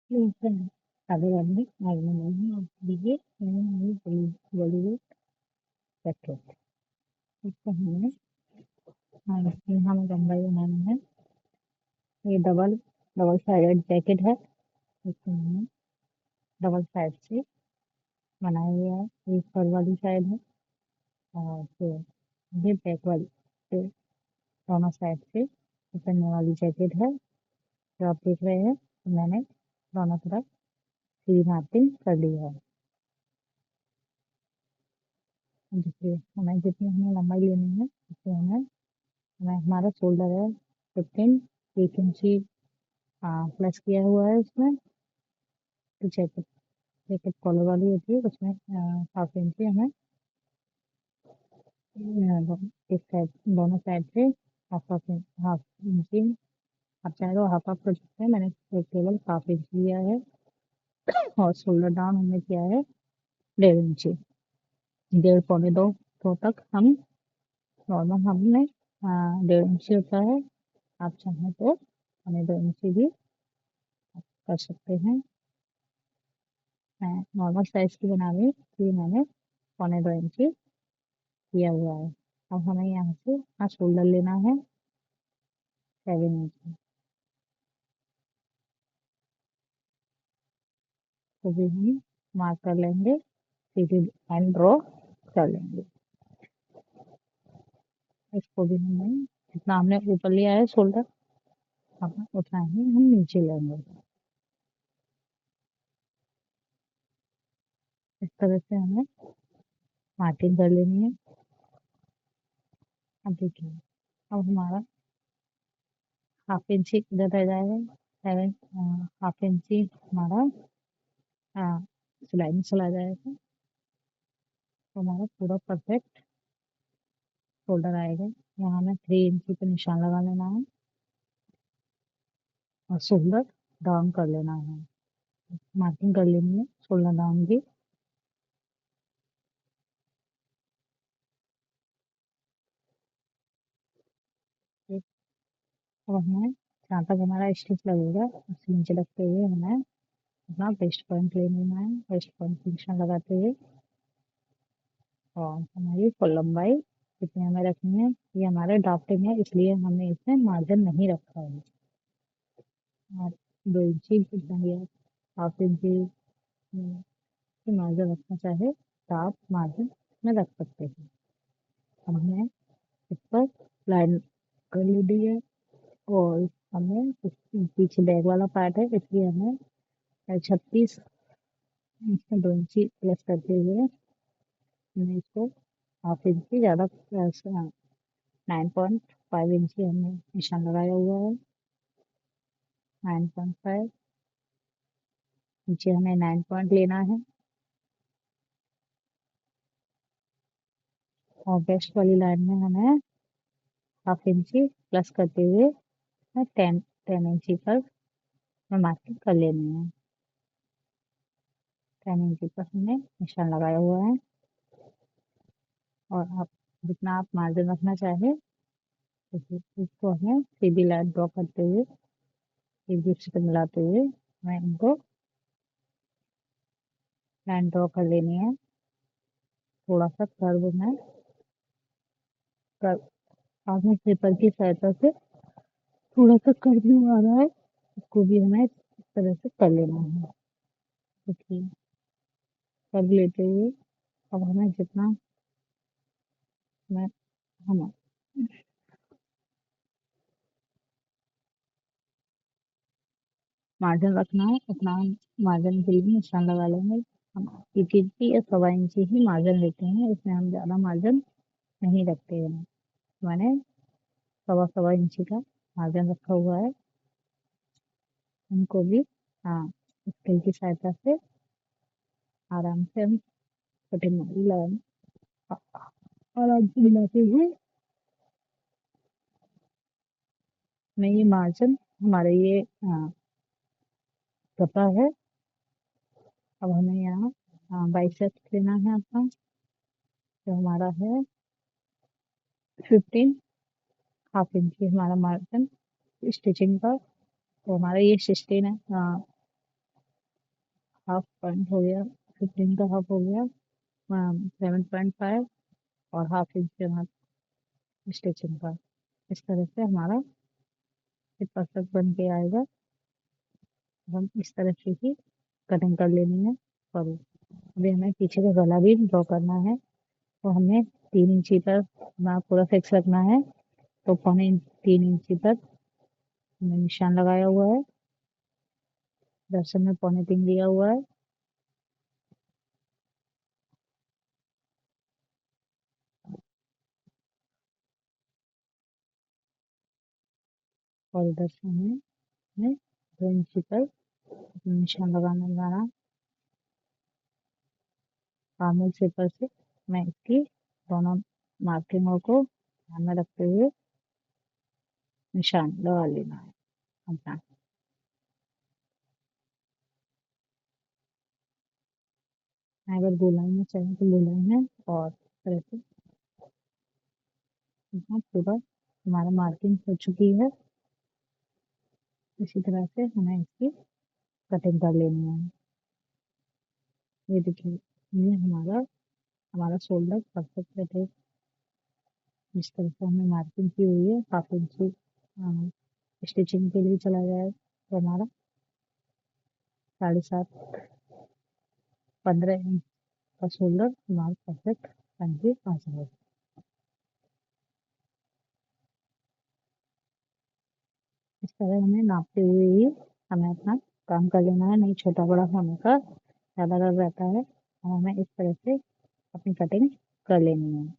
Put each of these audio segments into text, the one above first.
Listen, otherwise, I remember the Bollywood jacket. इसको हमने यहाँ में लंबाई बनाना है। ये डबल डबल साइडेड जैकेट है। इसको हमने डबल साइड से बनाया गया है। एक फर वाली साइड है और फिर ये बैक वाली से दोनों साइड से पहनने वाली जैकेट है जो आप देख रहे हैं। तो मैंने दोनों तरफ सीधी मार्किंग कर लिया है। देखिए हमें जितनी हमें लंबाई लेनी है उससे हमें हमारा शोल्डर है 15 1 इंची प्लस किया हुआ है उसमें। तो जैकेट जैकेट कॉलर वाली होती है उसमें हाफ इंची हमें इस साइड दोनों साइड से हाफ इंची आप चाहे तो हाफ हाफ कर सकते हैं। मैंने केवल हाफ इंची लिया है और शोल्डर डाउन हमने किया है 1.5 इंची। 1.5 पौने 2 तक हम नॉर्मल हमने 1.5 इंची होता है। आप चाहें तो पौने 2 इंची भी कर सकते हैं। मैं नॉर्मल साइज की बना रही हूँ इसलिए मैंने पौने 2 इंची किया हुआ है। अब हमें यहाँ से शोल्डर लेना है 7 इंची। तो भी हम मार्क कर लेंगे, सीधी लाइन ड्रॉ कर लेंगे। इसको भी हमने जितना हमने ऊपर लिया है शोल्डर हम उतना ही हम नीचे लेंगे। इस तरह से हमें मार्किंग कर लेनी है। अब देखिए अब हमारा हाफ इंची इधर रह जाएगा। सेवन हाफ इंची हमारा सिलाई में चला जाएगा तो हमारा पूरा परफेक्ट शोल्डर आएगा। यहाँ हमें 3 इंची पे निशान लगा लेना है और शोल्डर डाउन कर लेना है। मार्किंग कर लेनी है शोल्डर डाउन की। अब हमें जहाँ तक हमारा स्टिच लगेगा उससे नीचे रखते हुए हमें अपना वेस्ट पॉइंट ले लेना है। वेस्ट पॉइंट की निशान लगाते हुए और हमारी फुल लंबाई कितनी हमें रखनी है। ये हमारे ड्राफ्टिंग है इसलिए हमने इसमें मार्जिन नहीं रखा है। आप 2 इंची जितना भी आप हाफ इंची की मार्जिन रखना चाहे तो आप मार्जिन में रख सकते हैं। अब हमने इस पर लाइन कर ली है और हमें पीछे बैक वाला पार्ट है इसलिए हमें 36 इसमें 2 इंची प्लस करते हुए हमने इसको हाफ इंची ज़्यादा 9.5 इंची हमने निशान लगाया हुआ है। 9.5 नीचे हमें 9 पॉइंट लेना है और वेस्ट वाली लाइन में हमें हाफ इंची प्लस करते हुए 10 इंची पर मार्किंग कर लेनी है। 10 इंची पर हमने निशान लगाया हुआ है और आप जितना आप मार्जिन रखना चाहे इसको हमें सीधी लाइन ड्रॉ करते हुए एक दूसरे से मिलाते हुए हमें इनको लाइन ड्रॉ कर लेनी है। थोड़ा सा कर्व में कर आपने पेपर की सहायता से थोड़ा सा कर्व में आ रहा है इसको भी हमें इस तरह से कर लेना है। देखिए कर्व लेते हुए अब हमें जितना मैं हम मार्जिन रखना है उतना मार्जिन के लिए निशान लगा लेंगे। हम 1 इंची या 1.25 इंची ही मार्जिन लेते हैं इसमें हम ज़्यादा मार्जिन नहीं रखते हैं। मैंने 1.25 इंची का मार्जिन रखा हुआ है। उनको भी स्केल की सहायता से आराम से हम कटिंग लाइन आराम से मिलाते हुए में ये मार्जिन हमारे ये कपड़ा है। अब हमें यहाँ बाइसेप्स लेना है अपना जो हमारा है 15 हाफ इंची हमारा मार्जिन स्टिचिंग का। तो हमारा ये 16 है हाफ पॉइंट हो गया, 15 का हाफ हो गया 7.5 और हाफ इंच के बाद स्टिचिंग का। इस तरह से हमारा ये परफेक्ट बन के आएगा। हम इस तरह से ही कटिंग कर लेनी है। और अभी हमें पीछे का गला भी ड्रॉ करना है, तो हमें 3 इंची पर ना पूरा फिक्स रखना है। तो 3 इंची पर हमने निशान लगाया हुआ है, दर्शन में 3.25 लिया हुआ है। और इधर से हमें 2 इंची पर निशान लगाना लगाना। आर्मल शेपर से मैं इसकी दोनों मार्किंगों को ध्यान में रखते हुए निशान लगा लेना है अपना। अगर गोलाई में चाहिए तो गोलाई में, और इस तरह से यहाँ पूरा हमारा मार्किंग हो चुकी है। इसी तरह से हमें इसकी कटिंग कर लेनी है। ये देखिए, ये हमारा हमारा शोल्डर परफेक्ट है। जिस तरह से हमने मार्किंग की हुई है, हाफ इंची स्टिचिंग के लिए चला जाए तो हमारा 7.5 15 इंच का शोल्डर हमारा परफेक्ट बन के आ जाएगा। इस तरह हमें नापते हुए ही हमें अपना काम कर लेना है, नहीं छोटा बड़ा होने का ज़्यादा डर रहता है। और हमें इस तरह से अपनी कटिंग कर लेनी है।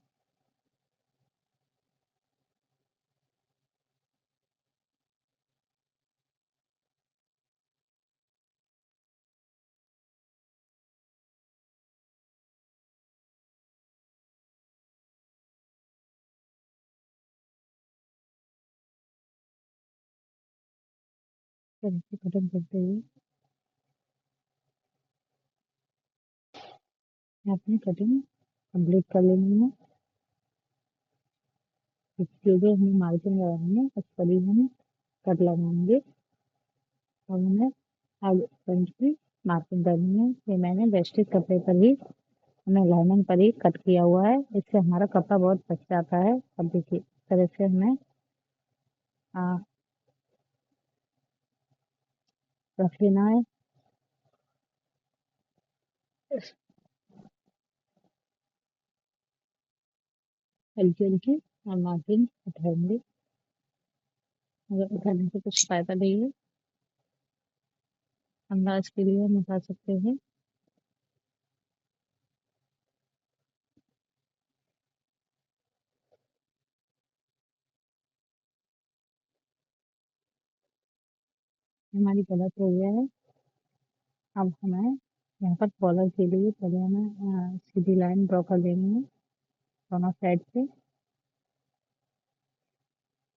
इस तरह से कटिंग करते हुए अपनी कटिंग कंप्लीट कर लेनी है। जो जो हमें मार्जिन लगानी है उस पर ही हम कट लगाएंगे। और हमें आगे फ्रंट की मार्किंग करनी है। ये मैंने वेस्टेज कपड़े पर ही, हमें लाइनिंग पर ही कट किया हुआ है। इससे हमारा कपड़ा बहुत बच जाता है। अब देखिए, इस तरह से हमें आ, रख लेना है। हल्की हल्की और मार्जिन उठाएंगे। अगर उठाने से कुछ फायदा नहीं है, अंदाज के लिए हम उठा सकते हैं। हमारी गलत हो गया है। अब हमें यहाँ पर कॉलर के लिए पहले हमें सीधी लाइन ड्रॉ कर लेनी है दोनों साइड से।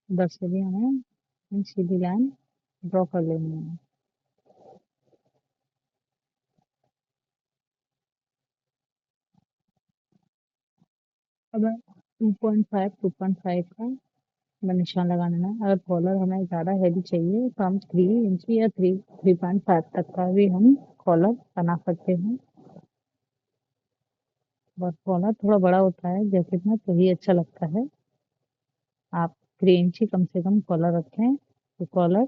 उधर से भी हमें सीधी लाइन ड्रॉ कर लेनी है। अब 2.5 का हमें निशान लगाना है। अगर कॉलर हमें ज़्यादा हैवी चाहिए तो हम 3 इंची या 3.5 तक का भी हम कॉलर बना सकते हैं। बट कॉलर थोड़ा बड़ा होता है जैकेट में, तो ही अच्छा लगता है। आप 3 इंची कम से कम कॉलर रखें। तो कॉलर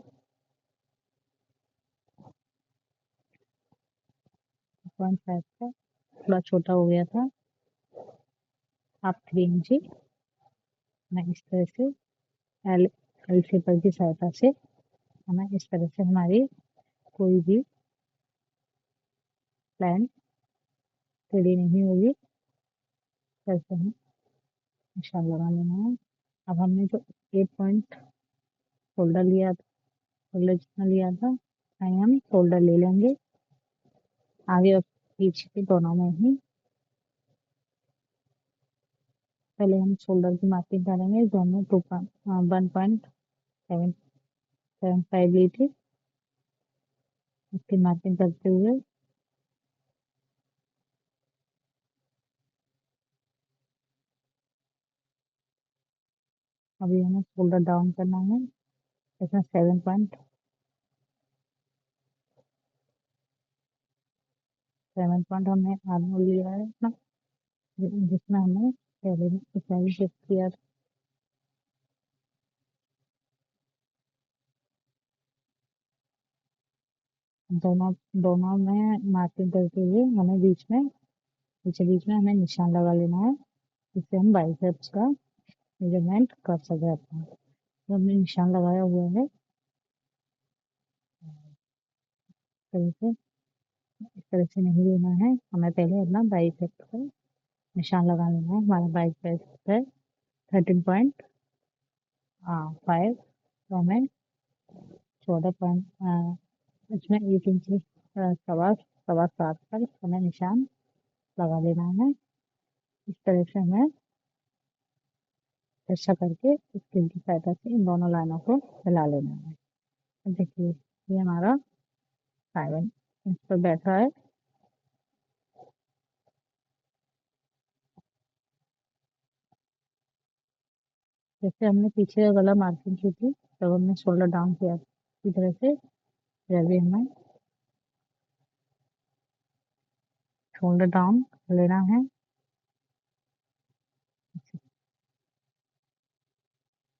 2.5 का थोड़ा छोटा हो गया था। आप 3 इंची मैं इस तरह से एल एल शेपर की सहायता से हमें इस तरह से हमारी कोई भी लाइन टेढ़ी नहीं होगी। इस तरह से हमें निशान लगा लेना है। अब हमने जो 8 पॉइंट शोल्डर लिया था, शोल्डर जितना लिया था, वहीं हम शोल्डर ले लेंगे। आगे और पीछे के दोनों में ही पहले हम शोल्डर की मार्किंग करेंगे। दोनों 1.75 ली थी, उसकी मार्किंग करते हुए अभी हमें शोल्डर डाउन करना है। इसमें 7 पॉइंट हमने आर्मोल लिया है अपना, जिसमें हमने पहले ऊंचाई शिफ्ट किया था। दोनों दोनों में मार्किंग करते हुए हमें बीच में हमें निशान लगा लेना है, जिससे हम बाइसेप्स का मेजरमेंट कर सके अपना। तो हमने निशान लगाया हुआ है, इस तरह से नहीं लेना है, हमें पहले अपना बाइसेप्स का निशान लगा लेना है। हमारा बाइसेप्स है 13.5, तो हमें 14 पॉइंट, इसमें 1 इंच सवा सवा 7 पर हमें निशान लगा लेना है। इस तरह से हमें ऐसा करके स्केल की सहायता से इन दोनों लाइनों को मिला लेना है। अब देखिए ये हमारा 5 इंच पर बैठा है। जैसे हमने पीछे गला मार्किंग की थी, तब हमने शोल्डर डाउन किया, इसी तरह से यह भी हमें शोल्डर डाउन लेना है।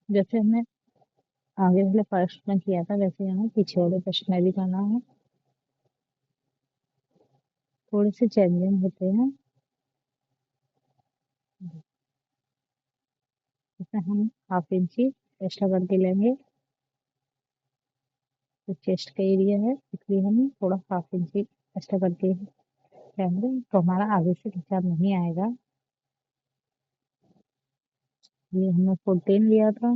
जैसे हमने आगे वाले फर्स्ट में किया था, वैसे हमें पीछे वाले फर्स्ट में भी करना है। थोड़े से चेंजिंग होते हैं, इसमें हम 1/2 इंच एक्स्ट्रा करके लेंगे। तो चेस्ट का एरिया है, इसलिए हम थोड़ा 1/2 इंच एक्स्ट्रा करके लेंगे, तो हमारा आगे से खिंचाव नहीं आएगा। ये हमने 14 लिया था,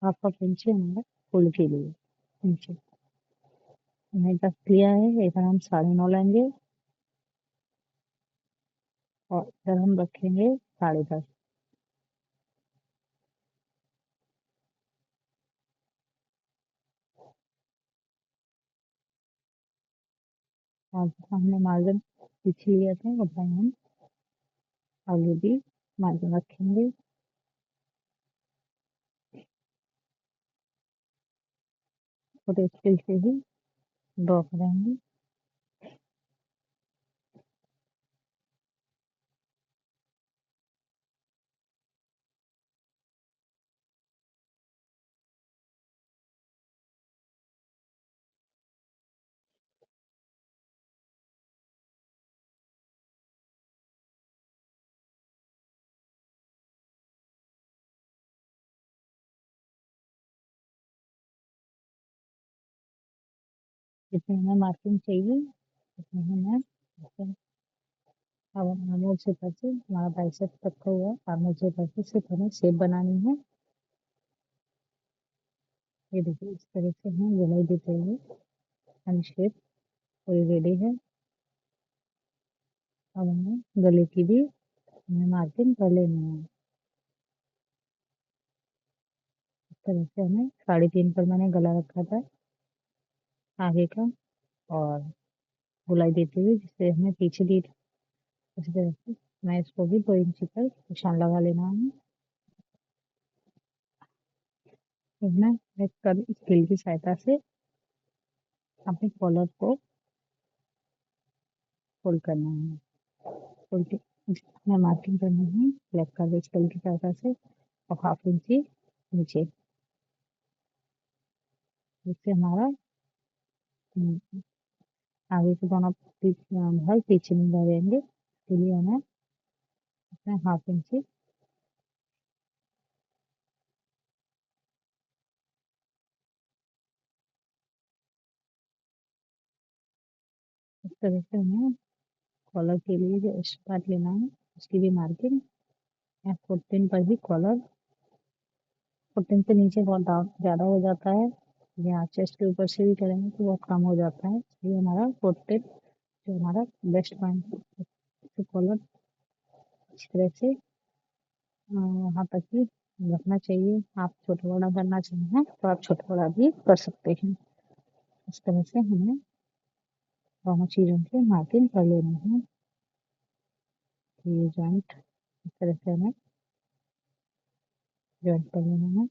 हाफ इंच हमारा फुल के लिए नीचे हमने 10 लिया है। इधर हम 9.5 लेंगे और इधर हम रखेंगे 10.5। और हमने मार्जिन पीछे लिया था, उधर हम आगे भी मार्जिन रखेंगे। छोटे स्केल से ही ड्रॉ करेंगे। जितनी हमें मार्किंग चाहिए उतनी हमें, अब आर्मोल से से हमारा बाइसेप तक का हुआ, आर्मोल से सिर्फ हमें शेप बनानी है। ये देखिए इस तरह से हम गोलाई देते हुए हम शेप पूरी रेडी है। अब हमें गले की भी हमें मार्किंग कर लेनी है। इस तरह से हमें 3.5 पर मैंने गला रखा था आगे का, और गोलाई देते हुए जिससे हमें पीछे दी थी, उसी तरह से मैं इसको भी 2 इंच पर निशान लगा लेना है। फिर मैं एक कर स्केल की सहायता से अपने कॉलर को फोल्ड करना है। फोल्ड हमें मार्किंग करनी है ब्लैक कलर स्केल की सहायता से और 1/2 इंच नीचे, जिससे हमारा आगे के दोनों भाग पीछे नहीं रहेंगे। इसके लिए हमें अपने 1/2 इंच इस तरह से हमें कॉलर के लिए जो एक्स्ट्रा पार्ट लेना है उसकी भी मार्किंग 14 पर ही कॉलर, 14 से नीचे बहुत ज़्यादा हो जाता है, या चेस्ट के ऊपर से भी करेंगे तो बहुत कम हो जाता है, इसलिए हमारा 14 जो हमारा बेस्ट पॉइंट है। कॉलर इस तरह से वहाँ तक ही रखना चाहिए। आप छोटा बड़ा करना चाहें तो आप छोटा बड़ा भी कर सकते हैं। इस तरह से हमें दोनों चीज़ों की मार्किंग कर लेनी है। ये जॉइंट इस तरह से हमें जॉइंट कर लेना है।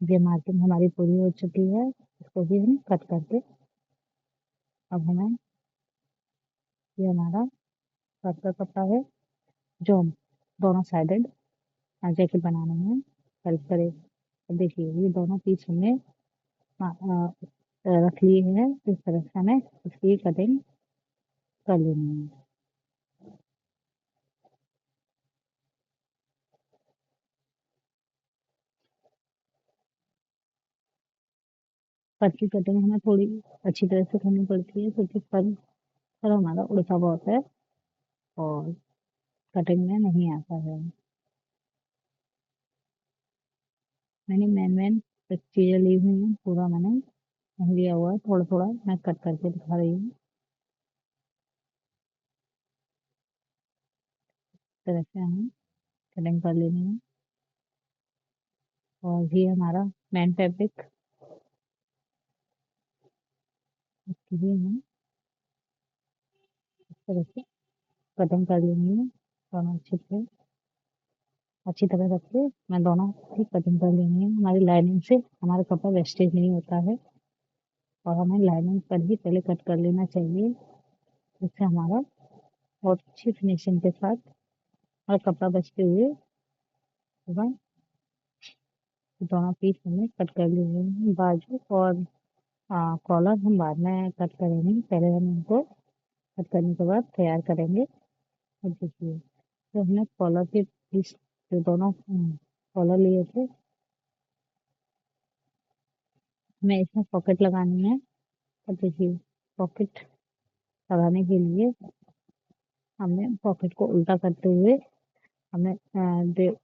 ये मार्किंग हमारी पूरी हो चुकी है, इसको भी हम कट करके अब हमें ये हमारा कट का कपड़ा है जो हम दोनों साइडेड जैकेट बनाने में हेल्प करे। अब देखिए ये दोनों पीस हमने रख लिए हैं, इस तरह से हमें इसकी कटिंग कर लेनी है। फर की कटिंग हमें थोड़ी अच्छी तरह से करनी पड़ती है क्योंकि फर हमारा उड़ता बहुत है और कटिंग में नहीं आता है। मैंने मेन चीज़ें ली हुई हैं, पूरा मैंने नहीं लिया हुआ है, थोड़ा थोड़ा मैं कट करके दिखा रही हूँ। इस तरह से हमें कटिंग कर लेनी है। और ये हमारा मेन फैब्रिक, इसकी भी हमें इस तरह से कटिंग कर लेनी है। दोनों अच्छी तरह रख के मैं दोनों की कटिंग कर लेनी है। हमारी लाइनिंग से हमारा कपड़ा वेस्टेज नहीं होता है और हमें लाइनिंग पर ही पहले कट कर लेना चाहिए, जिससे हमारा बहुत अच्छी फिनिशिंग के साथ और कपड़ा बचते हुए होगा। दोनों पीस हमें कट कर लिए हैं। बाजू और कॉलर हम बाद में कट करेंगे, पहले हम इनको कट करने के बाद तैयार करेंगे। अब देखिए तो हमने कॉलर के पीस जो दोनों कॉलर लिए थे, हमें इसमें पॉकेट लगानी है। अब देखिए पॉकेट लगाने के लिए हमने पॉकेट को उल्टा करते हुए हमें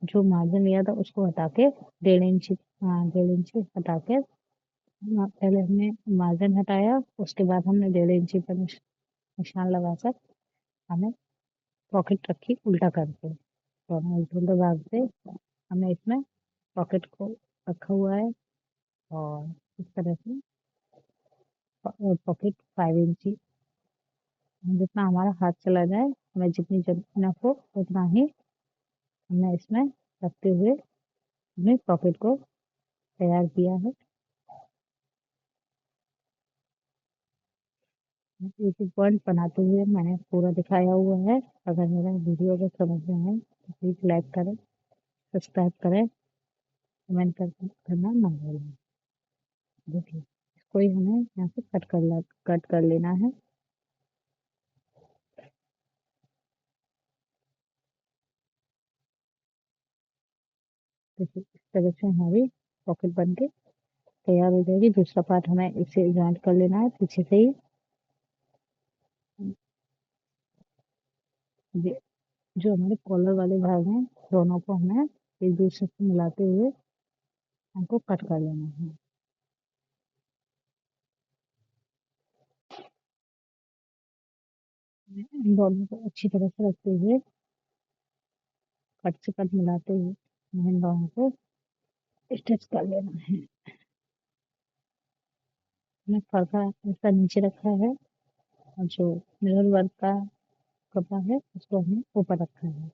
जो मार्जिन लिया था उसको हटा के 1.5 इंच 1.5 इंच हटा के पहले हमने मार्जिन हटाया, उसके बाद हमने 1.5 इंच पर निशान लगाकर हमें पॉकेट रखी उल्टा करके। दोनों उल्टे उल्टे भाग से हमने इसमें पॉकेट को रखा हुआ है और इस तरह से पॉकेट 5 इंची जितना हमारा हाथ चला जाए, हमें जितनी जरूरत हो उतना ही हमने इसमें रखते हुए हमने पॉकेट को तैयार किया है। एक एक पॉइंट बनाते हुए मैंने पूरा दिखाया हुआ है। अगर मेरा वीडियो अगर समझ में आए तो प्लीज लाइक करें, सब्सक्राइब करें, कमेंट करना ना भूलें। देखिए इसको ही हमें यहाँ से कट कर लेना है। देखिए इस तरह से हमारी पॉकेट बन के तैयार हो जाएगी। दूसरा पार्ट हमें इसे ज्वाइंट कर लेना है पीछे से ही। ये जो हमारे कॉलर वाले भाग हैं दोनों को हमें एक दूसरे से मिलाते हुए हमको कट कर लेना है। इन दोनों को अच्छी तरह से रखते हुए कट से कट मिलाते हुए हमें इन दोनों को स्टिच कर लेना है। हमने फरका ऐसा नीचे रखा है और जो मिरर वर्क का कपड़ा है उसको हमने ऊपर रखा है।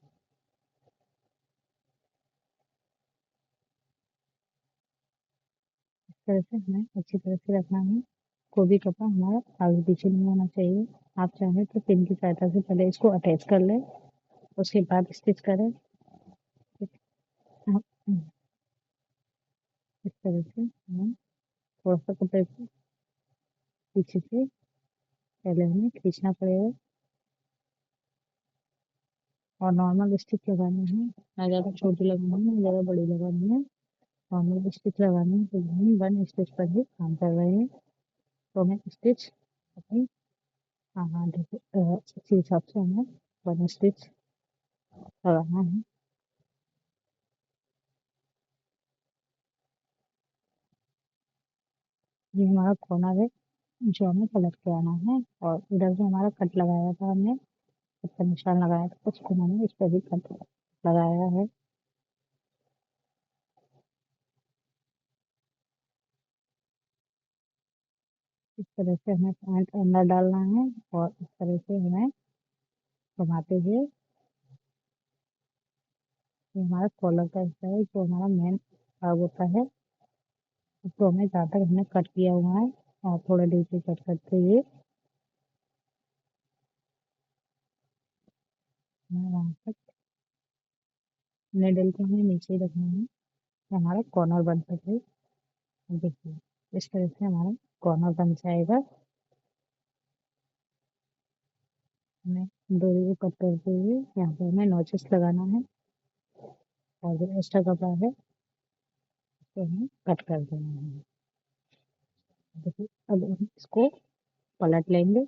इस तरह से हमें अच्छी तरह से रखना है। कोई भी कपड़ा हमारा आगे पीछे नहीं होना चाहिए। आप चाहें तो पिन की सहायता से पहले इसको अटैच कर लें, उसके बाद स्टिच करें। आप इस तरह से हमें थोड़ा सा कपड़े को पीछे से पहले हमें खींचना पड़ेगा और नॉर्मल स्टिच लगानी है, ना ज़्यादा छोटी लगानी है ना ज़्यादा बड़ी लगानी है। नॉर्मल स्टिच लगानी है तो हम 1 स्टिच पर ही काम कर रहे हैं, तो हमें स्टिच अपनी हाँ देखिए इसी हिसाब से हमें 1 स्टिच लगाना है। ये हमारा कॉर्नर है जो हमें कलर के आना है और इधर जो हमारा कट लगाया था हमने, कट का निशान लगाया था उसको मैंने इस पर भी कट लगाया है। इस तरह से हमें पैंट अंदर डालना है और इस तरह से हमें घुमाते हुए ये हमारा कॉलर का हिस्सा है जो हमारा मेन भाग होता है। इसको हमें जहाँ तक हमने कट किया हुआ है और थोड़ा डीपली कट करते हुए हमें वहाँ तक निडल को हमें नीचे ही रखना है कि हमारा कॉर्नर बन सके। देखिए इस तरह से हमारा कॉर्नर बन जाएगा। हमें डोरी को कट करते हुए यहाँ पे हमें नॉचेस लगाना है और जो एक्स्ट्रा कपड़ा है उसको हमें कट कर देना है। देखिए अब हम इसको पलट लेंगे,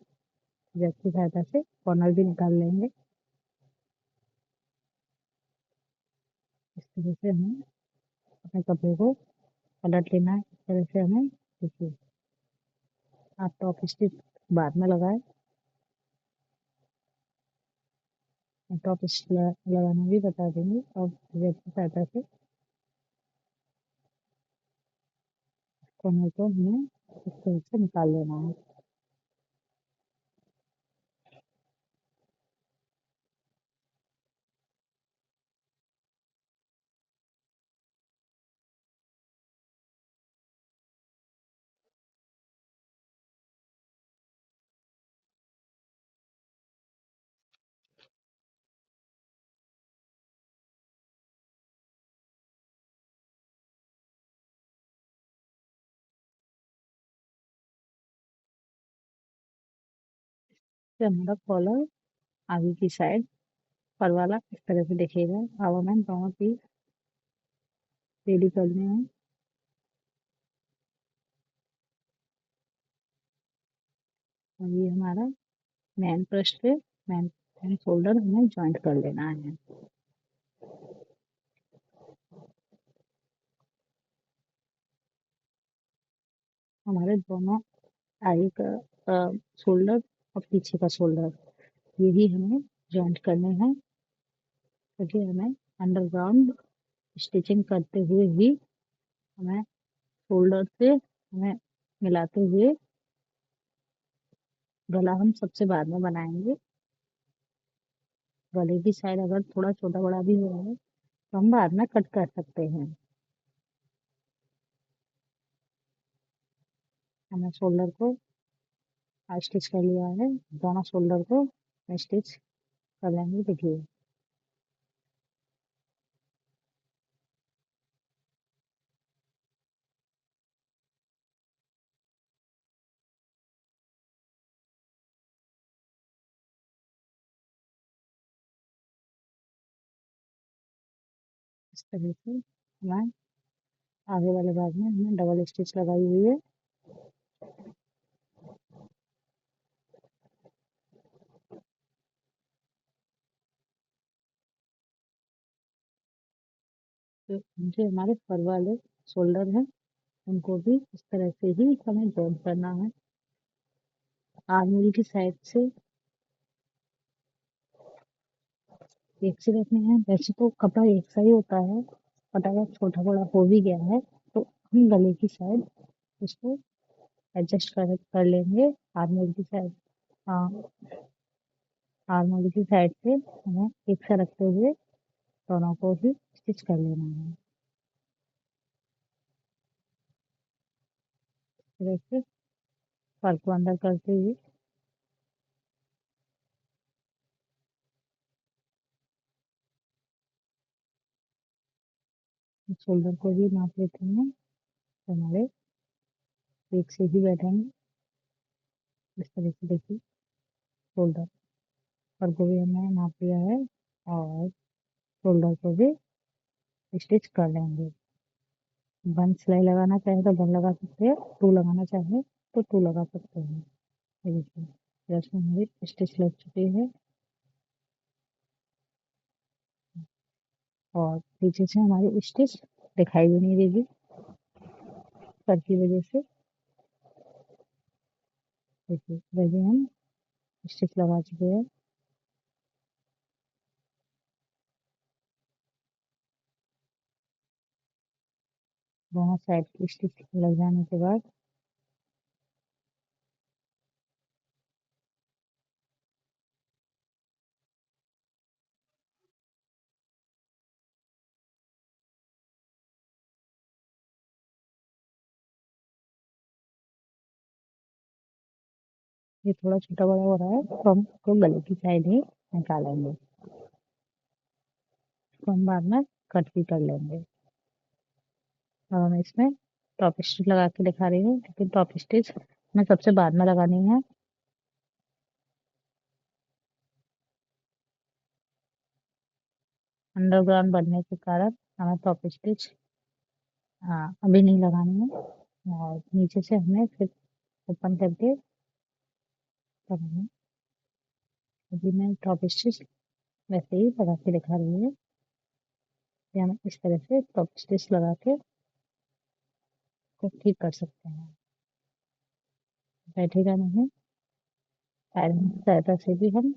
जेब की सहायता से कॉर्नर भी निकाल लेंगे। इस तरह से हमें अपने कपड़े को पलट लेना है। इस तरह से हमें देखिए आप टॉप स्टिच बाद में लगाए, टॉप स्टिच लगाना भी बता देंगे और जेब की सहायता से कॉर्नर को हमें इस तरह से निकाल लेना है। फिर हमारा कॉलर आगे की साइड पर वाला इस तरह से दिखेगा। अब हमें दोनों पीस रेडी करने हैं। और ये हमारा मैन पृष्ठ पे मैन मैन शोल्डर हमें जॉइंट कर लेना है। हमारे दोनों आगे का शोल्डर और पीछे का शोल्डर ये भी हमें जॉइंट करने हैं, क्योंकि हमें अंडरग्राउंड स्टिचिंग करते हुए ही हमें शोल्डर से हमें मिलाते हुए गला हम सबसे बाद में बनाएंगे। गले की साइड अगर थोड़ा छोटा बड़ा भी हुआ है तो हम बाद में कट कर सकते हैं। हमने शोल्डर को स्टिच कर लिया है, दोनों शोल्डर को स्टिच कर लेंगे। देखिए इस तरह से हमें आगे वाले भाग में हमने डबल स्टिच लगाई हुई है। तो जो हमारे फर वाले शोल्डर हैं उनको भी इस तरह से ही हमें जॉइन करना है। आर्मोल की साइड से एक से रखने हैं। वैसे तो कपड़ा एक सा ही होता है, बट अगर छोटा बड़ा हो भी गया है तो हम गले की साइड उसको एडजस्ट कर लेंगे। आर्मोल की साइड, हाँ, आर्मोल की साइड से हमें एक सा रखते हुए दोनों को ही स्टिच कर लेना है। इस तरह से फर को अंदर करते हुए शोल्डर को भी नाप लेते हैं तो हमारे एक से ही बैठेंगे। इस तरह से देखिए शोल्डर पर को भी हमने नाप लिया है और शोल्डर को भी स्टिच कर लेंगे। वन सिलाई लगाना चाहे तो वन लगा सकते हैं, टू लगाना चाहे तो टू लगा सकते हैं। ये देखिए जैसे हमारी स्टिच लग चुकी है और पीछे से हमारी स्टिच दिखाई भी नहीं देगी फर की वजह से। देखिए वैसे हम स्टिच लगा चुके हैं। दोनों साइड की स्टिच लग जाने के बाद ये थोड़ा छोटा बड़ा हो रहा है तो हम इसको गले की साइड ही निकालेंगे। इसको हम बाद में कट भी कर लेंगे। अब हम इसमें टॉप स्टिच लगा के दिखा रही हूँ, लेकिन टॉप स्टिच हमें सबसे बाद में लगानी है। अंडरग्राउंड बनने के कारण हमें टॉप स्टिच अभी नहीं लगानी है, और नीचे से हमें फिर ओपन करके करना है। अभी मैं टॉप स्टिच वैसे ही लगा के दिखा रही हूँ कि हम इस तरह से टॉप स्टिच लगा के को ठीक कर सकते हैं। बैठेगा नहीं, आयरन की सहायता से भी हम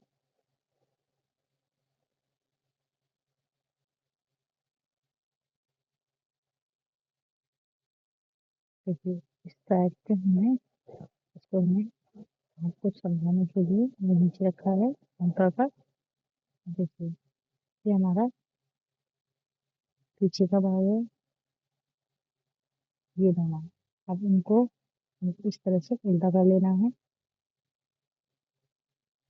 देखिए इस साइड से हमें इसको हमें आपको समझाने के लिए मैं नीचे रखा है काउंटर पर। देखिए ये हमारा पीछे का भाग है, ये बना। अब इनको इस तरह से उल्टा कर लेना है।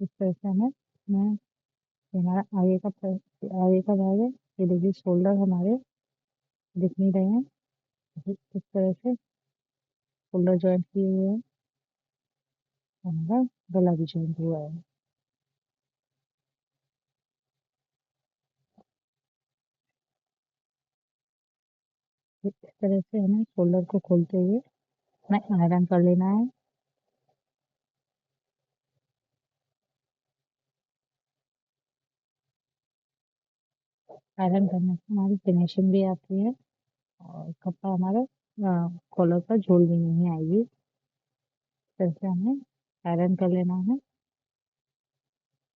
इस तरह से हमें मैं ये हमारा आगे का भाग है। ये देखिए शोल्डर हमारे दिख नहीं रहे हैं। इस तरह से शोल्डर ज्वाइंट किए हुए हैं, हमारा गला भी ज्वाइंट हुआ है। इस तरह से हमें शोल्डर को खोलते हुए हमें आयरन कर लेना है। आयरन करने से हमारी फिनिशिंग भी आती है और कपड़ा हमारा कॉलर पर झोल भी नहीं आएगी। इस तरह से हमें आयरन कर लेना है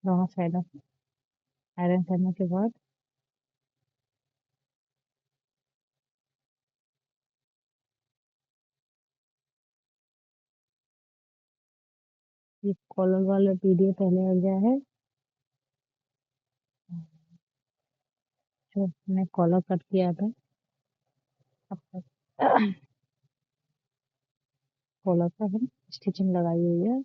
दोनों साइडों से। आयरन करने के बाद ये कॉलर वाला वीडियो पहले आ गया है, जो हमने कॉलर कट किया था। अब तक कॉलर पर हम स्टिचिंग लगाई हुई है।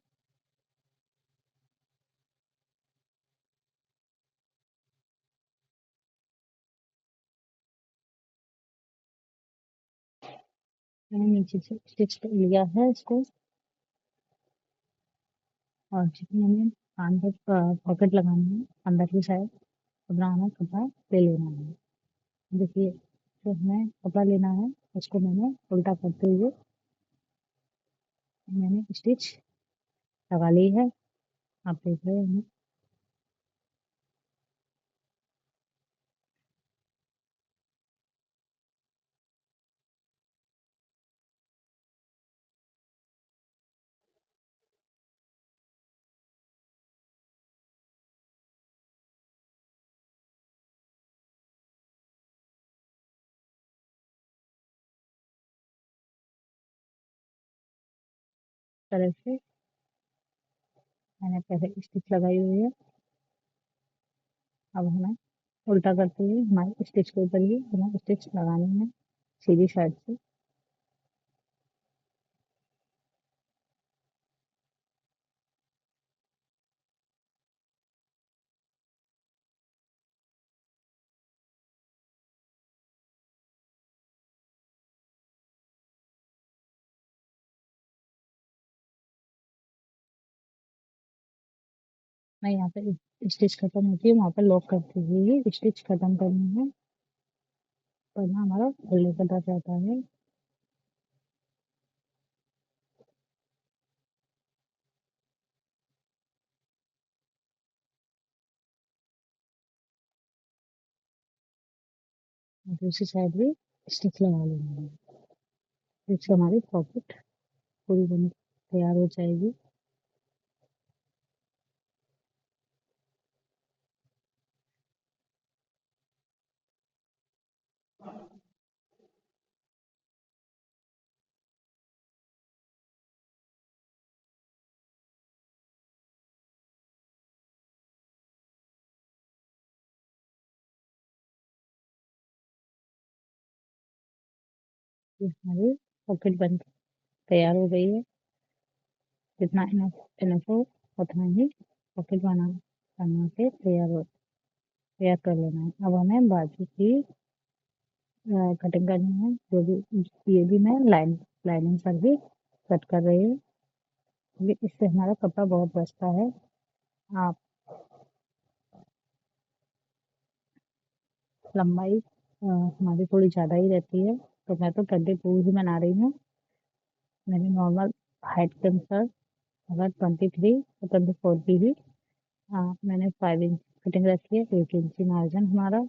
मैंने नीचे से स्टिच कर लिया है इसको, और जितनी हमें कान पर पॉकेट लगानी है अंदर की साइड, उतना हमें कपड़ा ले लेना है। देखिए जो हमें कपड़ा लेना है उसको मैंने उल्टा करते हुए मैंने स्टिच लगा ली है। आप देख रहे हैं इस तरह से मैंने पहले स्टिच लगाई हुई है। अब हमें उल्टा करते हुए हमारे स्टिच के ऊपर ही हमें स्टिच लगानी है सीधी साइड से। मैं यहाँ पे स्टिच खत्म होती है वहाँ पर लॉक करते हुए ही स्टिच खत्म करनी है, वरना हमारा खुलने का डर रहता है। और दूसरी साइड भी स्टिच लगा लेंगे, जिससे हमारी पॉकेट पूरी बन तैयार हो जाएगी। ये हमारी पॉकेट बन तैयार हो गई है। जितना इनफ हो उतना ही पॉकेट बना के तैयार कर लेना है। अब हमें बाजू की कटिंग करनी है, जो भी ये भी मैं लाइनिंग पर भी कट कर रही हूँ, क्योंकि इससे हमारा कपड़ा बहुत बचता है। आप लंबाई हमारी थोड़ी ज़्यादा ही रहती है, तो मैं तो 22 ही बना रही हूँ। मेरी नॉर्मल हाइट के अनुसार अगर 23 और 24 की भी मैंने 5 इंच फिटिंग रखी है, 1 इंची मार्जिन हमारा।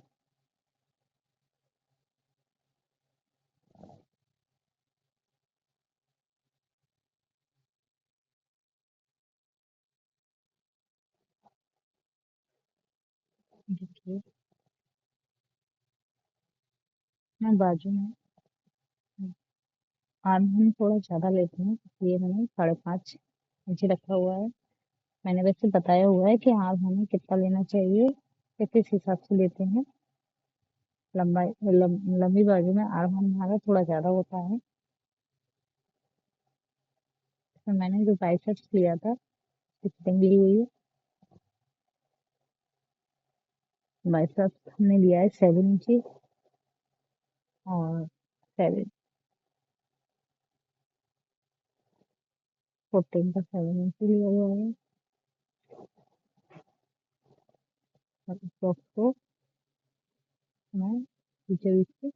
देखिए मैं बाजू में आर्म होल थोड़ा ज़्यादा लेती हूँ, इसलिए मैंने 5.5 इंच रखा हुआ है। मैंने वैसे बताया हुआ है कि आर्म हमें कितना लेना चाहिए, तो किस हिसाब से लेते हैं। लंबाई लंबी बाजू में आर्म होल हमारा थोड़ा ज़्यादा होता है। तो मैंने जो बाइसेप्स लिया था, फिटिंग ली हुई है। बाइसेप्स हमने लिया है 7 इंची, और 14 का 7 इंची लिया हुआ है। और इस बॉक्स को मैं पीछे बीच से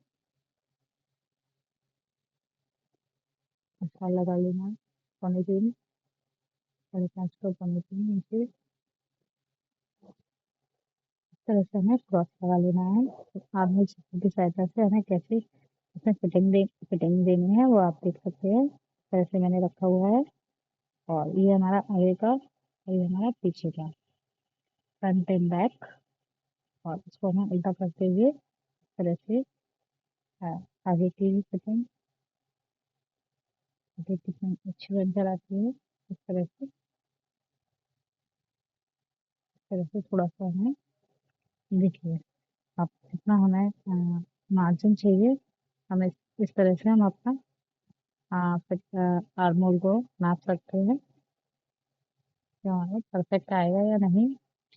अच्छा लगा लेना है। 3.5 5.5 को 3.5 इंची इस तरह से हमें क्रॉस लगा लेना है। तो आर्म होल की सहायता से हमें कैसे इसमें फिटिंग देनी है, वो आप देख सकते हैं। इस तरह से मैंने रखा हुआ है। और ये हमारा आगे का और ये हमारा पीछे का, फ्रंट एंड बैक। और इसको हमें उल्टा करते हुए इस तरह से अ, आगे की भी फिटिंग, आगे कितनी अच्छी बनकर आती है। इस तरह से थोड़ा सा हमें देखिए, आप जितना हमें मार्जिन चाहिए, हम इस तरह से हम अपना आर्म होल को नाप सकते हैं कि हमें परफेक्ट आएगा या नहीं।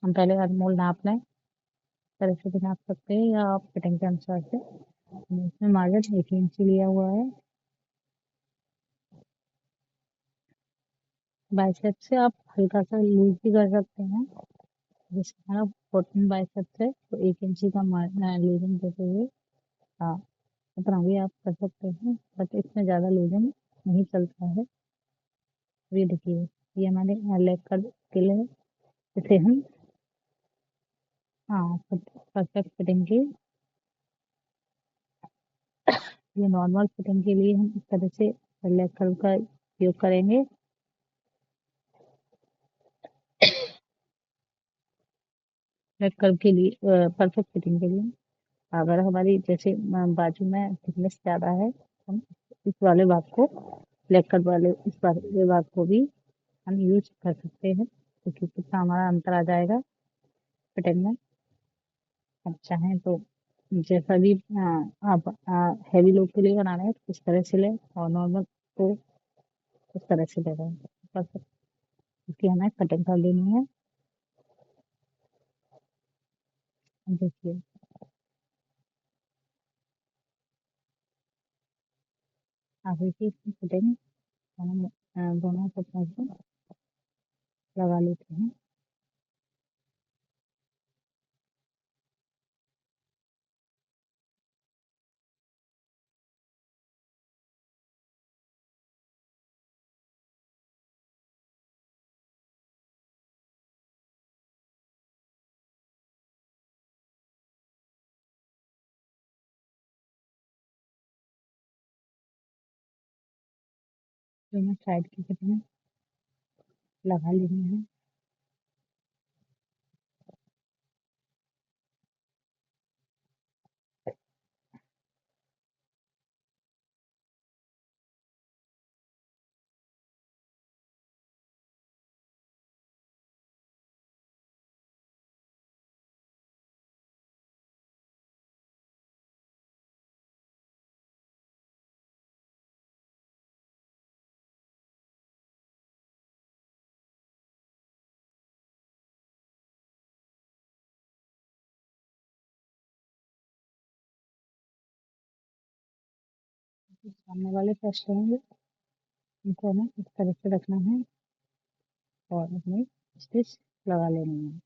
हम पहले आर्म होल नाप लें, इस तरह से भी नाप सकते हैं, या आप फिटिंग के अनुसार से। हमने इसमें मार्जिन 1 इंची लिया हुआ है। बाइसेप से आप हल्का सा लूज भी कर सकते हैं। जैसे हमारा 14 बाइसेप है, तो 1 इंची का लूजन देते हुए हाँ, उतना भी आप कर सकते हैं, बट इसमें ज़्यादा लूजन नहीं चलता है। ये देखिए, ये हमारे लेग का स्किल है। इसे हम हाँ परफेक्ट फिटिंग की, ये नॉर्मल फिटिंग के लिए हम इस तरह से लेग कर्व का उपयोग करेंगे। लेग कर्व के लिए परफेक्ट फिटिंग के लिए अगर हमारी जैसे बाजू में थिकनेस ज़्यादा है, हम इस वाले भाग को, लेग कर्व वाले इस वाले भाग को भी हम यूज कर सकते हैं, क्योंकि कितना हमारा अंतर आ जाएगा फिटिंग में। आप चाहें तो जैसा भी आप हैवी लोग के लिए बनाना है तो इस तरह से लें, और नॉर्मल तो इस तरह से ले लें। बस इसकी हमें कटिंग कर लेनी है। देखिए आगे की इसकी कटिंग हम दोनों कपड़ों को लगा लेते हैं। दोनों साइड की कटिंग लगा लेनी है। सामने वाले फर्स्ट रहेंगे, उनको हमें इस तरह से रखना है और अपनी स्टिच लगा लेनी है।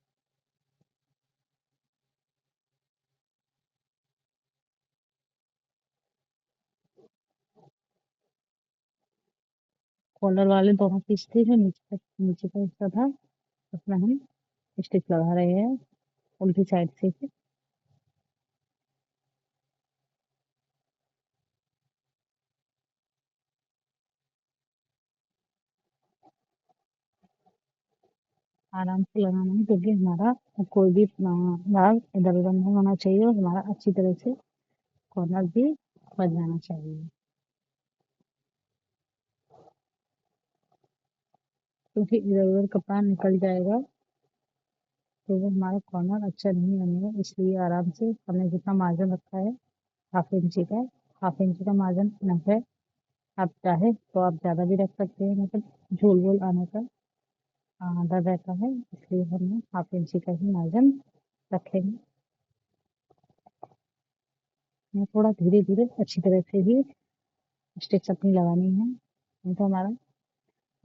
कॉलर वाले दोनों पीस थे जो नीचे का हिस्सा था, उसमें हम स्टिच लगा रहे हैं उल्टी साइड से ही। आराम से लगाना है क्योंकि हमारा कोई भी भाग इधर उधर नहीं होना चाहिए और हमारा अच्छी तरह से कॉर्नर भी बन जाना चाहिए, क्योंकि इधर उधर कपड़ा निकल जाएगा तो वो हमारा कॉर्नर अच्छा नहीं बनेगा। इसलिए आराम से हमने जितना मार्जिन रखा है हाफ इंची का मार्जिन इनफ है। आप चाहे तो आप ज़्यादा भी रख सकते हैं, मतलब झूल वूल आने का डर रहता है, इसलिए हमने हाफ इंची का ही मार्जिन रखेंगे। हमें थोड़ा धीरे धीरे अच्छी तरह से ही स्टिच अपनी लगानी है, नहीं तो हमारा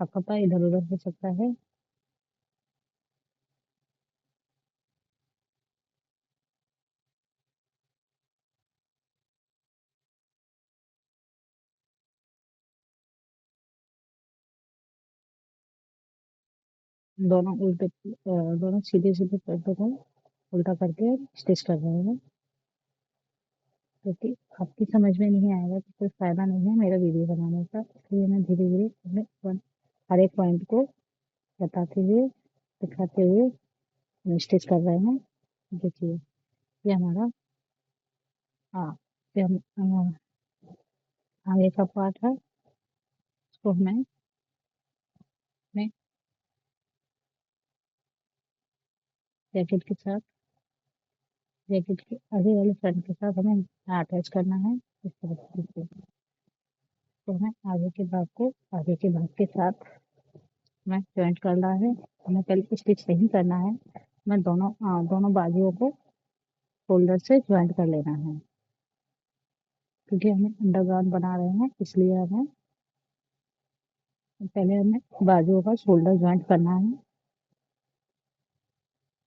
कपड़ा इधर उधर हो सकता है। दोनों सीधे सीधे पर्दों को उल्टा करके स्टिच कर रहे हैं, क्योंकि आपकी समझ में नहीं आएगा तो कोई फायदा नहीं है मेरा वीडियो बनाने का। इसलिए मैं धीरे धीरे हर एक पॉइंट को बताते हुए दिखाते हुए स्टिच कर रहे हैं। देखिए ये हमारा हाँ ये आगे का पार्ट है, इसको हमें जैकेट के साथ जैकेट के आगे वाले फ्रंट के साथ हमें अटैच करना है इस तरह से। देखिए तो हमें आगे के भाग के साथ हमें जॉइंट करना है। हमें पहले स्टिच नहीं करना है, हमें दोनों बाजुओं को शोल्डर से जॉइंट कर लेना है, क्योंकि हमें अंडरगाउन बना रहे हैं इसलिए हमें बाजुओं का शोल्डर जॉइंट करना है।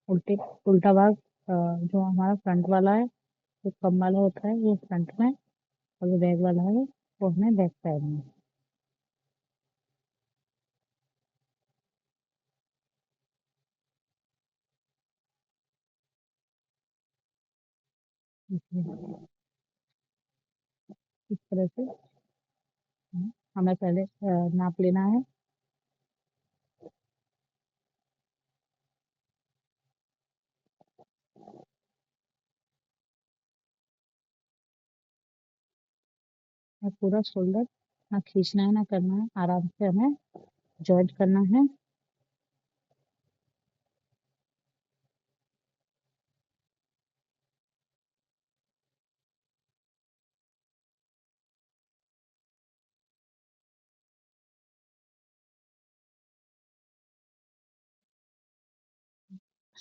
उल्टे उल्टा भाग जो हमारा फ्रंट वाला है, जो कम वाला होता है वो फ्रंट में, और जो बैक वाला है वो हमें बैक साइड में। इसलिए इस तरह से हमें पहले नाप लेना है। और पूरा शोल्डर ना खींचना है ना करना है, आराम से हमें जॉइंट करना है।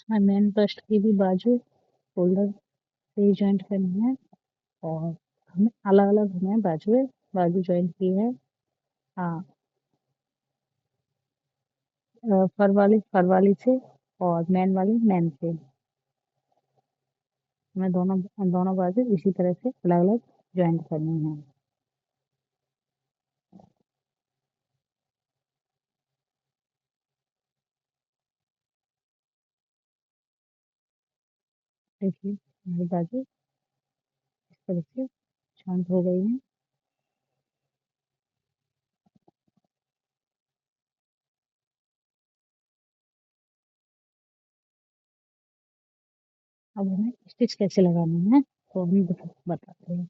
हमें मेन बस्ट की भी बाजू शोल्डर से ही जॉइंट करनी है, और हमें अलग अलग हमें बाजू जॉइंट की है। हाँ फर वाली से और मैन से हमें दोनों बाजू इसी तरह से अलग अलग जॉइंट करनी है। देखिए हमारी बाजू इस तरह से जॉइंट हो गई है। अब हमें स्टिच कैसे लगानी है तो हम बताते हैं।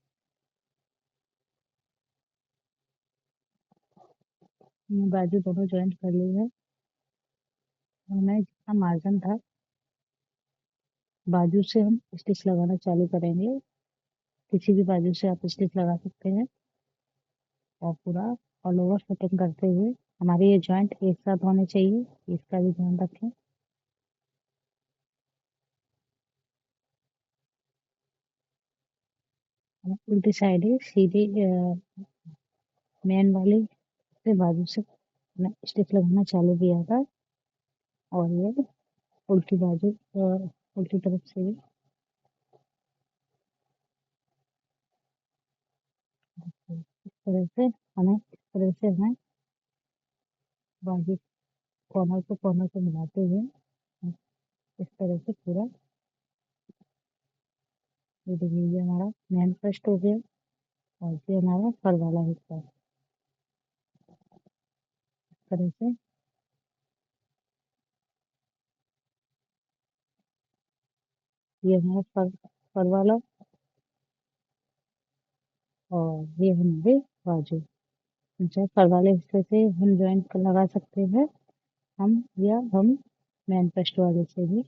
हमने बाजू दोनों जॉइंट कर ली है। हमें जितना मार्जिन था बाजू से हम स्टिच लगाना चालू करेंगे। किसी भी बाजू से आप स्टिच लगा सकते हैं, और पूरा ऑल ओवर फिटिंग करते हुए हमारे ये जॉइंट एक साथ होने चाहिए, इसका भी ध्यान रखें। हमें उल्टी साइड ही सीधी मेन वाली से बाजू से स्टिच लगाना चालू किया था और ये उल्टी बाजू और उल्टी तरफ से भी इस तरह से हमें बाजू कॉर्नर को मिलाते हुए इस तरह से पूरा ये देखिए ये हमारा मेन फर्स्ट हो गया और ये हमारा फर वाला हिस्सा इस तरह से ये हमारा फर वाला और ये हमारे बाजू अच्छा फर वाले हिस्से से हम ज्वाइंट कर लगा सकते हैं हम मेन फर्स्ट वाले से भी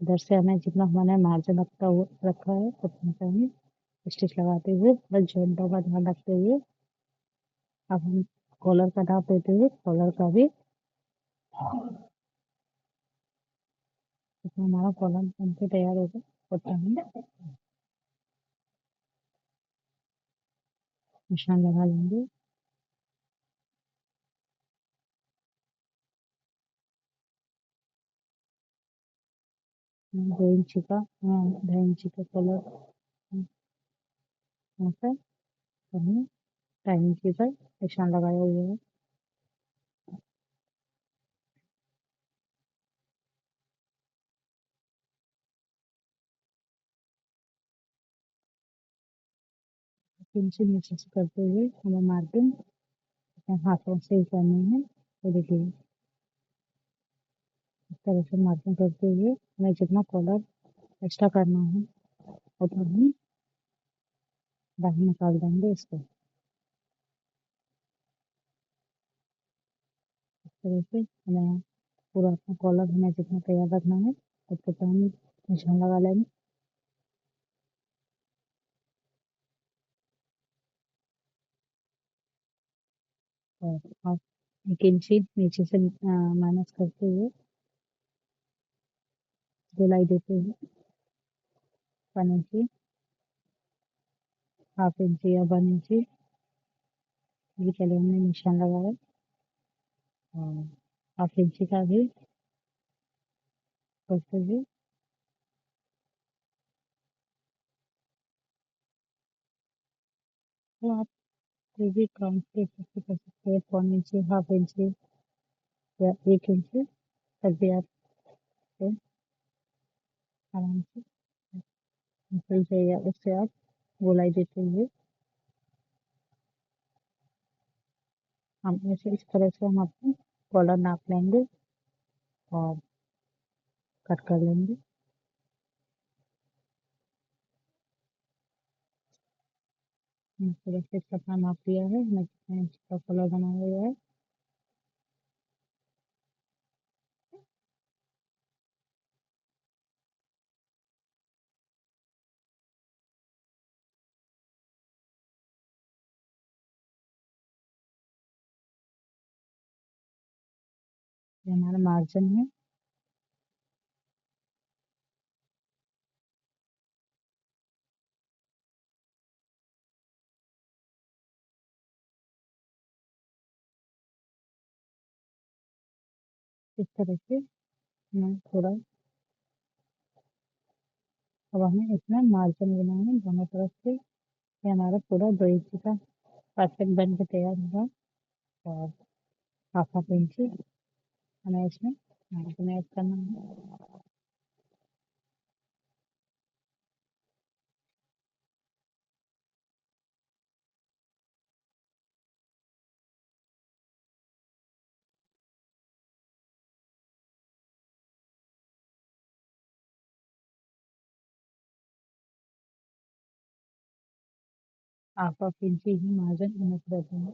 इधर से हमें जितना हमारा मार्जिन रखा है उतना से हमें स्टिच लगाते हुए बस जॉइंटों का ध्यान रखते हुए अब हम कॉलर का नाप देते हुए कॉलर का भी जितना हमारा कॉलर बनके तैयार होगा उतना हम निशान लगा लेंगे 2 इंची का 2.5 इंची का कॉलर यहाँ पर हमने 2.5 इंची पर निशान लगाया हुआ है इंची नीचे से करते हुए हमें मार्किंग अपने हाथों से ही करनी है तो देखिए इस तरह से मार्किंग करते हुए हमें जितना कॉलर एक्स्ट्रा करना है उतना हम बाहर निकाल देंगे इसको इस तरह से हमें पूरा अपना कॉलर हमें जितना तैयार रखना है उतना तो हम निशान लगा लेंगे और आप 1 इंची नीचे से माइनस करते हुए गोलाई देते हुए 1 इंची 1/2 इंची या 1 इंची ये पहले हमने निशान लगाया और 1/2 इंची का भी करते हुए तो आप कोई भी काउंट कर सकते हैं 1 इंची 1/2 इंची या 1 इंची तक भी आप इसको आराम से निकल से या उससे आप गोलाई देते हुए हम ऐसे इस तरह से हम अपने कॉलर नाप लेंगे और कट कर लेंगे इस तरह से इसका अपना नाप लिया है मैं कितने इंच का कॉलर बनाया हुआ है ये हमारा मार्जिन है इस तरह से मैं थोड़ा अब हमें इसमें मार्जिन बनाना है दोनों तरफ से ये हमारा पूरा 2 इंची का परफेक्ट बन के तैयार होगा और 1/2 इंची हमें इसमें मार्जिन ऐड करना है 1/2 इंची ही मार्जिन हमें रहता है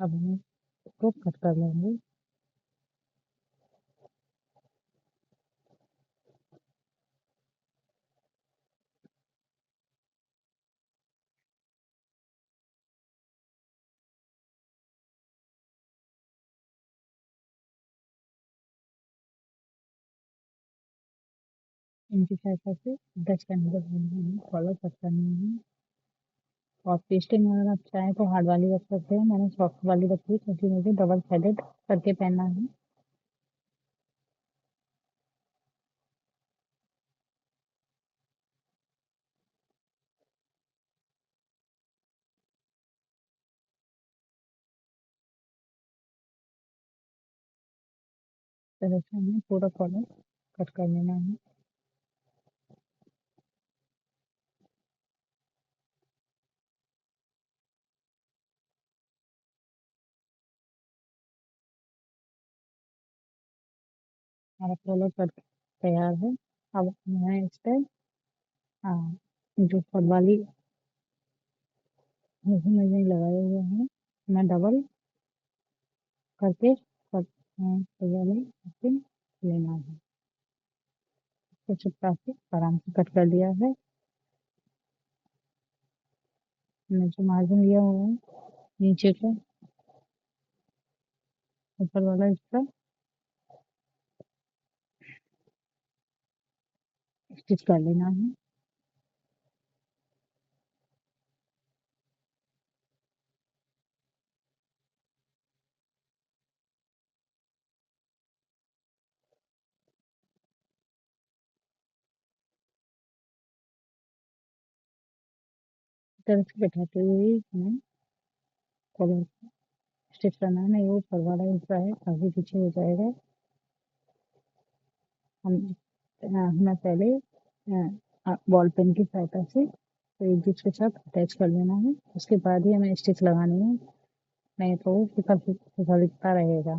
अब हमें इसको कट कर लेंगे इंची से ऐसा से 10 के अंदर हमें फॉलो कट करना है और पेस्टिंग अगर आप चाहें तो हार्ड वाली रख सकते हैं, मैंने सॉफ्ट वाली रखी है क्योंकि मुझे डबल साइडेड करके पहनना है। इस तरह से हमें पूरा कॉलर कट कर लेना है। हमारा कॉलर कट तैयार है। अब मैं इस पे जो फल वाली नहीं लगाए हुए हैं, मैं डबल करके फल वाली फिर लेना है। तो चिपका के आराम से कट कर दिया है। मैंने जो मार्जिन लिया हुआ है नीचे का ऊपर वाला हिस्सा स्टिच कर लेना है। इस तरह से बैठाते हुए हमें कॉलर स्टिच करना है। नहीं वो ऊपर वाला हिस्सा है काफी पीछे हो जाएगा। हम हमें पहले बॉल पेन की सहायता से तो एक दूसरे के साथ अटैच कर लेना है, उसके बाद ही हमें स्टिच लगानी है, नहीं तो वो फीका फीका दिखता रहेगा।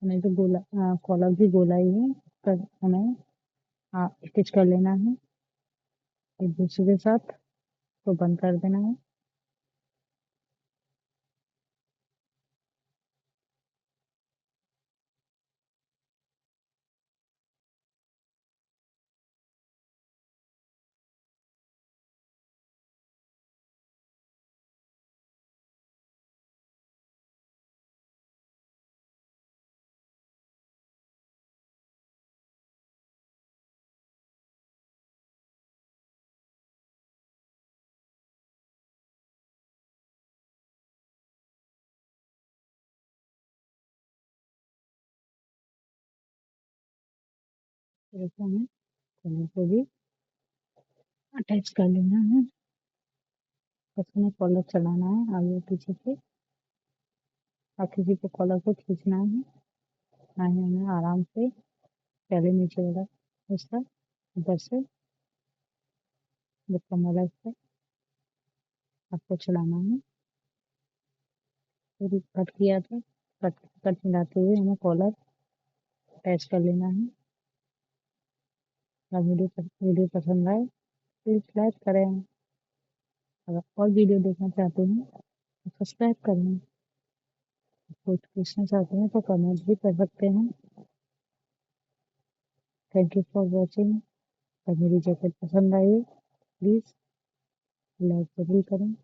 हमें जो गोला कॉलर की गोलाई है पर हमें स्टिच कर लेना है एक दूसरे के साथ, तो बंद कर देना है। फिर इसे हमें कॉलर को भी अटैच कर लेना है। बस हमें कॉलर चलाना है आगे पीछे से, और किसी को कॉलर को खींचना है ना ही। हमें आराम से पहले नीचे वाला हिस्सा इधर से जो कमर है इससे आपको चलाना है। फिर कट किया था, कट कट मिलाते हुए हमें कॉलर अटैच कर लेना है। अगर वीडियो पसंद आए प्लीज लाइक करें। अगर और वीडियो देखना चाहते हैं तो सब्सक्राइब करें। कुछ पूछना चाहते हैं तो कमेंट भी कर सकते हैं। Thank you for watching. अगर मेरी जैकेट पसंद आई प्लीज लाइक जरूर करें।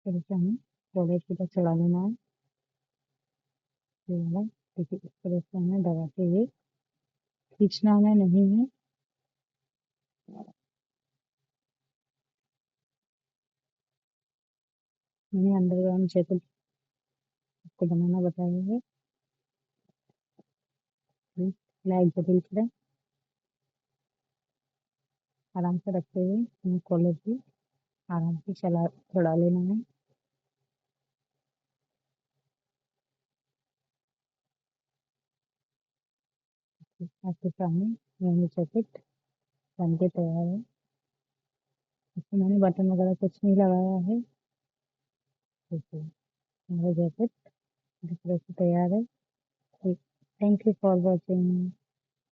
फिर इसे हमें कॉलर पूरा चढ़ा लेना है। ये वाला देखिए इस तरह से हमें दबाते हुए खींचना हमें नहीं है। मैंने अंडरग्राउंड जैकेट को बनाना बताया है, प्लीज लाइक जरूर करें। आराम से रखते हुए हमें कॉलर भी आराम से चढ़ा लेना है। आपके सामने मैंने जैकेट बन के तैयार है। इसमें मैंने बटन वगैरह कुछ नहीं लगाया है। देखिए हमारा जैकेट इस तरह से तैयार है। Thank you for watching.